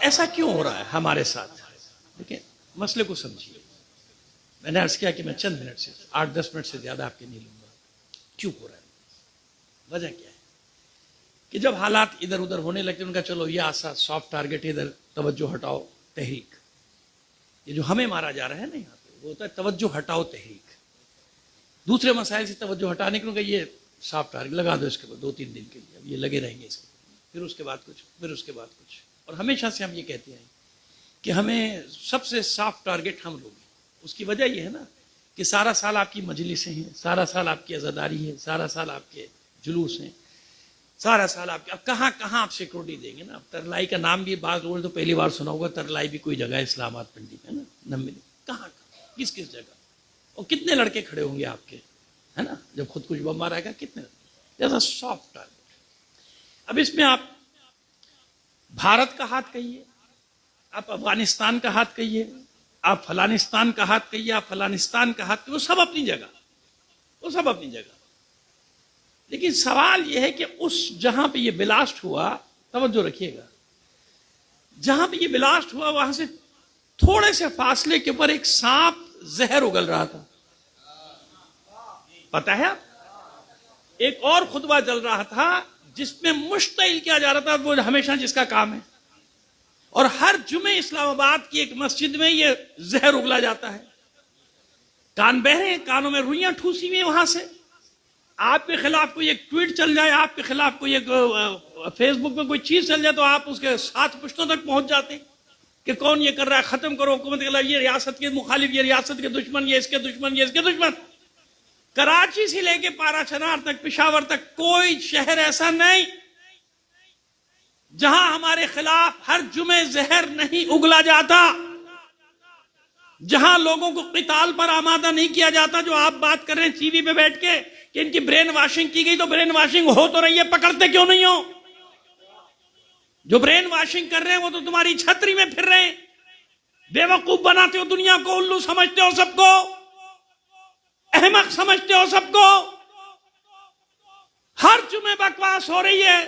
ایسا کیوں ہو رہا ہے ہمارے ساتھ؟ دیکھیں مسئلے کو سمجھیے. میں نے عرض کیا کہ میں چند منٹ سے 8-10 منٹ سے زیادہ آپ کے نہیں لوں گا. کیوں ہو رہا ہے؟ وجہ کیا ہے کہ جب حالات ادھر ادھر ہونے لگتے ہیں ان کا چلو یہ آسا سافٹ ٹارگٹ ادھر توجہ ہٹاؤ تحریک. یہ جو ہمیں مارا جا رہا ہے نا یہاں پہ وہ ہوتا ہے توجہ ہٹاؤ تحریک. دوسرے مسائل سے توجہ ہٹانے کے لیے یہ سافٹ ٹارگٹ لگا دو اس کے بعد 2-3 دن کے لیے. اب یہ لگے رہیں گے اس کے پھر اس کے بعد کچھ پھر اس کے بعد کچھ. اور ہمیشہ سے ہم یہ کہتے ہیں کہ ہمیں سب سے سافٹ ٹارگٹ ہم لوگ ہیں. اس کی وجہ یہ ہے نا کہ سارا سال آپ کی مجلسیں ہیں, سارا سال آپ کی عزاداری ہے, سارا سال آپ کے جلوس ہیں, سارا سال آپ کے. اب کہاں کہاں آپ سیکورٹی دیں گے نا. اب ترلائی کا نام بھی بعض لوگوں نے تو پہلی بار سنا ہوگا. ترلائی بھی کوئی جگہ ہے اسلام آباد پنڈی میں نا, کہاں کس کس جگہ, اور کتنے لڑکے کھڑے ہوں گے آپ کے ہے نا جب خود کچھ بم مارا گا, کتنے جیسا سافٹ ٹارگٹ. اب اس میں آپ بھارت کا ہاتھ کہیے, آپ افغانستان کا ہاتھ کہیے, آپ فلانستان کا ہاتھ کہیے, آپ فلانستان کا ہاتھ کہیے, وہ سب اپنی جگہ, وہ سب اپنی جگہ. لیکن سوال یہ ہے کہ اس جہاں پہ یہ بلاسٹ ہوا, توجہ رکھیے گا, جہاں پہ یہ بلاسٹ ہوا وہاں سے تھوڑے سے فاصلے کے اوپر ایک سانپ زہر اگل رہا تھا. پتا ہے آپ, ایک اور خطبہ چل رہا تھا جس میں مشتعل کیا جا رہا تھا, وہ ہمیشہ جس کا کام ہے, اور ہر جمعے اسلام آباد کی ایک مسجد میں یہ زہر اگلا جاتا ہے. کان بہرے ہیں, کانوں میں روئیاں ٹھوسی ہوئی ہیں. وہاں سے آپ کے خلاف کوئی ایک ٹویٹ چل جائے, آپ کے خلاف کوئی ایک فیس بک میں کوئی چیز چل جائے تو آپ اس کے 7 پشتوں تک پہنچ جاتے ہیں کہ کون یہ کر رہا ہے, ختم کرو حکومت کے خلاف, یہ ریاست کے مخالف, یہ ریاست کے دشمن, یہ اس کے دشمن, یہ اس کے دشمن. کراچی سے لے کے پارا چنار تک, پشاور تک, کوئی شہر ایسا نہیں جہاں ہمارے خلاف ہر جمعے زہر نہیں اگلا جاتا, جہاں لوگوں کو قتال پر آمادہ نہیں کیا جاتا. جو آپ بات کر رہے ہیں ٹی وی پہ بیٹھ کے کہ ان کی برین واشنگ کی گئی, تو برین واشنگ ہو تو رہی ہے, پکڑتے کیوں نہیں ہو؟ جو برین واشنگ کر رہے ہیں وہ تو تمہاری چھتری میں پھر رہے ہیں, بیوقوف بناتے ہو دنیا کو, الو سمجھتے ہو سب کو, احمق سمجھتے ہو سب کو. ہر جمعے بکواس ہو رہی ہے,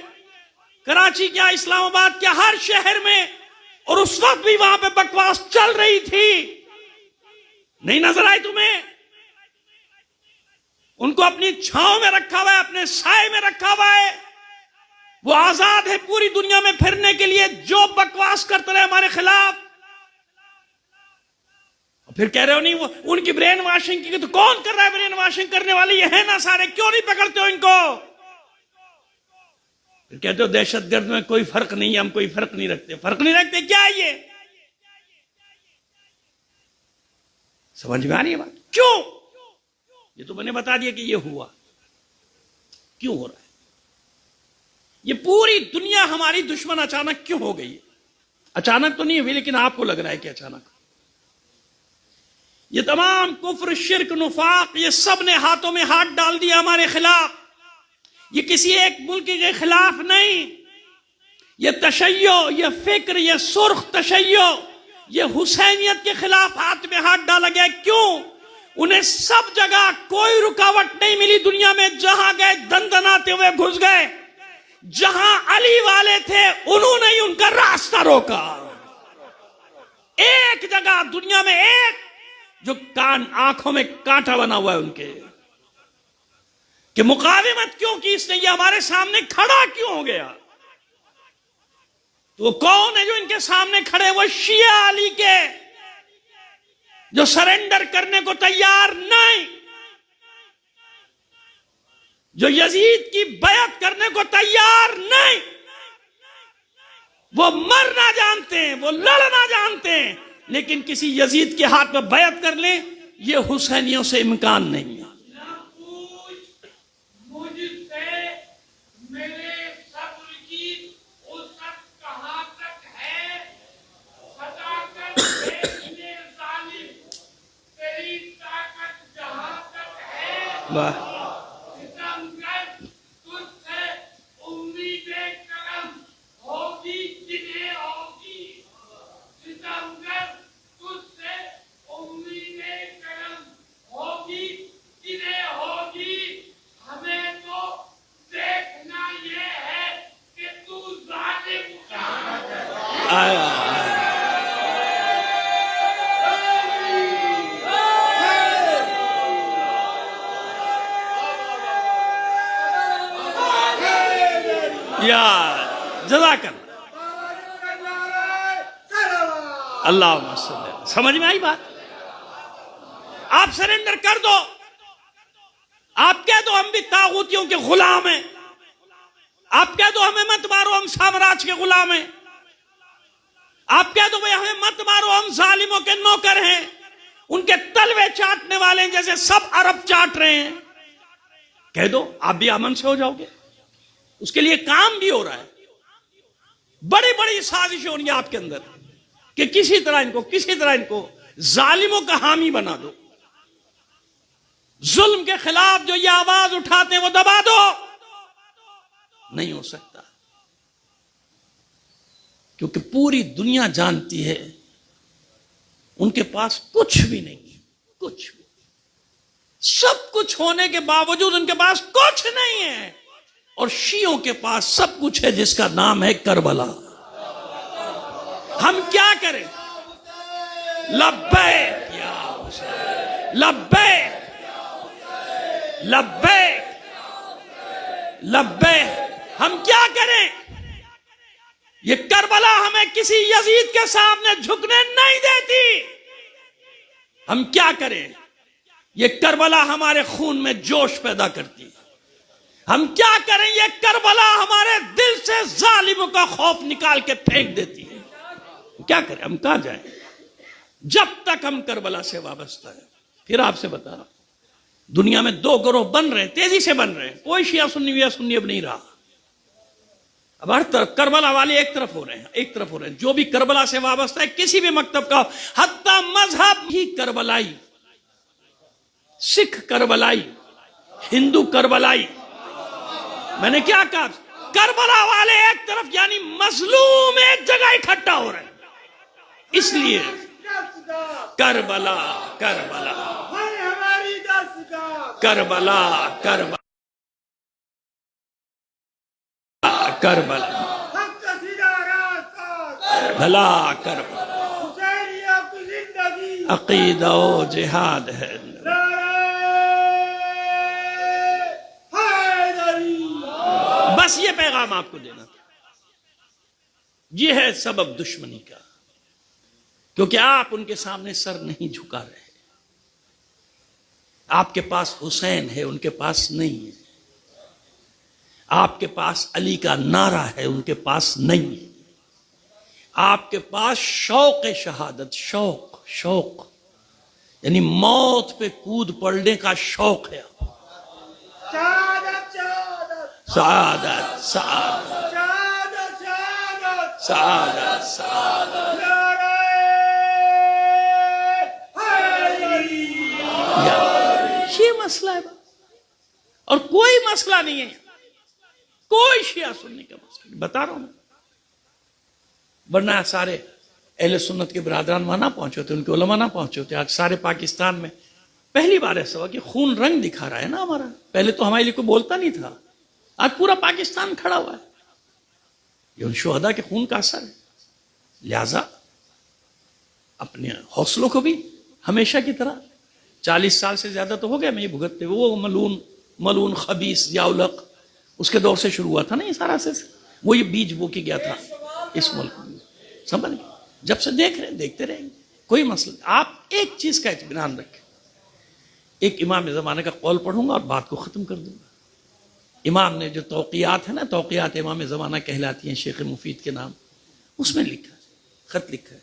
کراچی کیا, اسلام آباد کیا, ہر شہر میں, اور اس وقت بھی وہاں پہ بکواس چل رہی تھی. نہیں نظر آئی تمہیں؟ ان کو اپنی چھاؤں میں رکھا ہوا ہے, اپنے سائے میں رکھا ہوا ہے, وہ آزاد ہے پوری دنیا میں پھرنے کے لیے. جو بکواس کرتے رہے ہمارے خلاف, پھر کہہ رہے ہو نہیں وہ ان کی برین واشنگ کی, تو کون کر رہا ہے برین واشنگ کرنے والے؟ یہ ہے نا سارے, کیوں نہیں پکڑتے ہو ان کو؟ پھر کہتے ہو دہشت گرد میں کوئی فرق نہیں ہے, ہم کوئی فرق نہیں رکھتے. فرق نہیں رکھتے کیا ہے یہ؟ سمجھ میں آ رہی ہے بات؟ کیوں؟ یہ تو میں نے بتا دیا کہ یہ ہوا, کیوں ہو رہا ہے. یہ پوری دنیا ہماری دشمن اچانک کیوں ہو گئی ہے؟ اچانک تو نہیں ہوئی, لیکن آپ کو لگ رہا ہے کہ اچانک. یہ تمام کفر, شرک, نفاق, یہ سب نے ہاتھوں میں ہاتھ ڈال دیا ہمارے خلاف. یہ کسی ایک ملک کے خلاف نہیں, یہ تشیع, یہ فکر, یہ سرخ تشیع, یہ حسینیت کے خلاف ہاتھ میں ہاتھ ڈالا گیا. کیوں؟ انہیں سب جگہ کوئی رکاوٹ نہیں ملی دنیا میں, جہاں گئے دندناتے ہوئے گھس گئے. جہاں علی والے تھے انہوں نے ان کا راستہ روکا. ایک جگہ دنیا میں, ایک جو آنکھوں میں کانٹا بنا ہوا ہے ان کے, کہ مقاومت کیوں کی اس نے, یہ ہمارے سامنے کھڑا کیوں ہو گیا. تو وہ کون ہے جو ان کے سامنے کھڑے؟ وہ شیعہ علی کے, جو سرنڈر کرنے کو تیار نہیں, جو یزید کی بیعت کرنے کو تیار نہیں. وہ مرنا جانتے ہیں, وہ لڑنا جانتے ہیں, لیکن کسی یزید کے ہاتھ میں بیعت کر لیں, یہ حسینیوں سے امکان نہیں ہے. واہ, یا جزاک اللہ سمجھ میں آئی بات؟ آپ سرنڈر کر دو. آپ کہہ دو ہم بھی طاغوتیوں کے غلام ہیں. آپ کہہ دو ہمیں مت مارو ہم سامراج کے غلام ہیں. آپ کہہ دو بھئی ہمیں مت مارو ہم ظالموں کے نوکر ہیں, ان کے تلوے چاٹنے والے ہیں جیسے سب عرب چاٹ رہے ہیں. کہہ دو, آپ بھی امن سے ہو جاؤ گے. اس کے لیے کام بھی ہو رہا ہے. بڑی بڑی سازشیں ہو رہی ہیں آپ کے اندر کہ کسی طرح ان کو ظالموں کا حامی بنا دو. ظلم کے خلاف جو یہ آواز اٹھاتے ہیں وہ دبا دو. نہیں ہو سکتا, کیونکہ پوری دنیا جانتی ہے ان کے پاس کچھ بھی نہیں ہے. کچھ بھی, سب کچھ ہونے کے باوجود ان کے پاس کچھ نہیں ہے. اور شیعوں کے پاس سب کچھ ہے جس کا نام ہے کربلا. ہم کیا کریں؟ لبیک یا حسین, لبیک لبیک لبیک. ہم کیا کریں؟ یہ کربلا ہمیں کسی یزید کے سامنے جھکنے نہیں دیتی. ہم کیا کریں؟ یہ کربلا ہمارے خون میں جوش پیدا کرتی ہے. ہم کیا کریں؟ یہ کربلا ہمارے دل سے ظالموں کا خوف نکال کے پھینک دیتی ہے. کیا کریں؟ ہم کہاں جائیں جب تک ہم کربلا سے وابستہ ہیں. پھر آپ سے بتا رہا ہوں, دنیا میں 2 گروہ بن رہے ہیں, تیزی سے بن رہے ہیں. کوئی شیعہ سنی اب نہیں رہا. اب ہر طرف کربلا والے ایک طرف ہو رہے ہیں. جو بھی کربلا سے وابستہ ہے کسی بھی مکتب کا, حتیٰ مذہب ہی کربلائی, سکھ کربلائی, ہندو کربلائی. میں نے کیا کہا؟ کربلا والے ایک طرف, یعنی مظلوم ایک جگہ اکٹھا ہو رہے ہیں. اس لیے کربلا کربلا کربلا کربلا کربلا بھلا کربلا عقیدہ و جہاد ہے. بس یہ پیغام آپ کو دینا تھا. یہ ہے سبب دشمنی کا, کیونکہ آپ ان کے سامنے سر نہیں جھکا رہے. آپ کے پاس حسین ہے, ان کے پاس نہیں ہے. آپ کے پاس علی کا نعرہ ہے, ان کے پاس نہیں ہے. آپ کے پاس شوق شہادت, شوق یعنی موت پہ کود پڑنے کا شوق ہے. سعادت سعادت سعادت سعادت. یہ مسئلہ ہے اور کوئی مسئلہ نہیں ہے. کوئی شیعہ سننے کا مسئلہ نہیں, بتا رہا ہوں. ورنہ سارے اہل سنت کے برادران وہاں نہ پہنچے ہوتے, ان کے علماء نہ پہنچے ہوتے. آج سارے پاکستان میں پہلی بار ایسا ہوا کہ خون رنگ دکھا رہا ہے نا ہمارا. پہلے تو ہمارے لیے کوئی بولتا نہیں تھا, آج پورا پاکستان کھڑا ہوا ہے. یہ ان شہداء کے خون کا اثر ہے. لہذا اپنے حوصلوں کو بھی ہمیشہ کی طرح 40 سال سے زیادہ تو ہو گیا میں یہ بھگتتے. وہ ملون خبیث یاولق اس کے دور سے شروع ہوا تھا نا یہ سارا سلسلہ. وہ یہ بیج بو کے گیا تھا اس ملک میں, سمجھ گئے. جب سے دیکھتے رہیں گے, کوئی مسئلہ. آپ ایک چیز کا اطمینان رکھیں, ایک امام زمانے کا قول پڑھوں گا اور بات کو ختم کر دوں گا. امام نے جو توقیات ہیں نا, توقیات امام زمانہ کہلاتی ہیں شیخ مفید کے نام, اس میں لکھا ہے, خط لکھا ہے,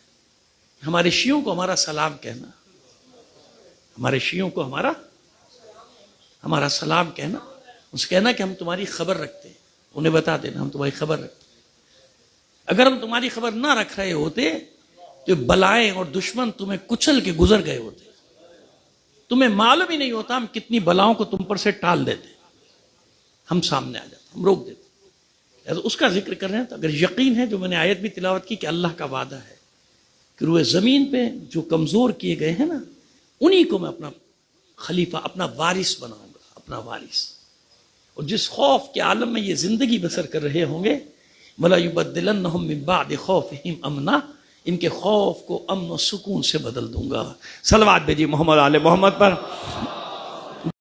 ہمارے شیعوں کو ہمارا سلام کہنا, ہمارے شیعوں کو ہمارا سلام کہنا. ان سے کہنا کہ ہم تمہاری خبر رکھتے ہیں, انہیں بتا دینا ہم تمہاری خبر رکھتے ہیں. اگر ہم تمہاری خبر نہ رکھ رہے ہوتے تو بلائیں اور دشمن تمہیں کچل کے گزر گئے ہوتے. تمہیں معلوم ہی نہیں ہوتا ہم کتنی بلاؤں کو تم پر سے ٹال دیتے. ہم سامنے آ جاتے, ہم روک دیتے. اس کا ذکر کر رہے ہیں. تو اگر یقین ہے, جو میں نے آیت بھی تلاوت کی, کہ اللہ کا وعدہ ہے کہ روئے زمین پہ جو کمزور کیے گئے ہیں نا, انہی کو میں اپنا خلیفہ, اپنا وارث بناؤں گا, اپنا وارث. اور جس خوف کے عالم میں یہ زندگی بسر کر رہے ہوں گے, وَلَا يُبَدِّلَنَّهُم مِّن بَعْدِ خَوْفِهِمْ أَمْنًا، ان کے خوف کو امن و سکون سے بدل دوں گا۔ صلوات بھیجیے محمد آل محمد پر۔